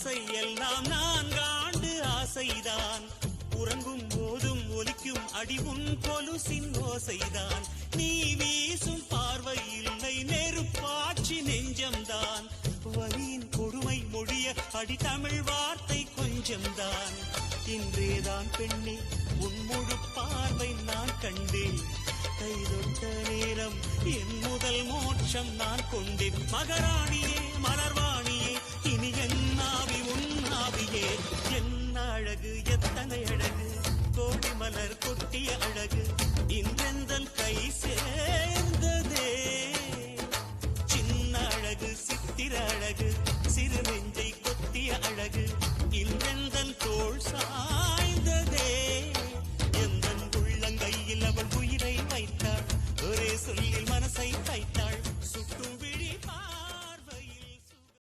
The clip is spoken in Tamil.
ஆசை எல்லாம் 4 ஆண்டு ஆசைதான் உறங்கும் போதும் ஒலிக்கும் அடி உன் கொலுசின் ஓசைதான் நீ வீசும் பார்வை இல்லை நெருப்பாட்சி நெஞ்சம்தான் வலியின் கொடுமை மொழிய அடி தமிழ் வார்த்தை கொஞ்சம்தான் இன்றேதான் பெண்ணே உன் முழு பார்வை நான் கண்டேன் கைதொட்ட நேரம் என் முதல் மோட்சம் நான் கொண்டேன் மகராணியே மலர்வாணியே இனி என் ஆவி உன் ஆவியே என்ன அழகு எத்தனை அழகு கோடி மலர் கொட்டிய அழகு இன்றெந்தன் கை சேர்ந்ததே சின்ன அழகு சித்திர அழகு சிறு நெஞ்சை கொத்திய அழகு இன்றெந்தன் தோள் சாய்ந்ததே எந்தன் உள்ளங்கையில் அவள் உயிரை வைத்தாள் ஒரே சொல்லில் மனசை தைத்தாள்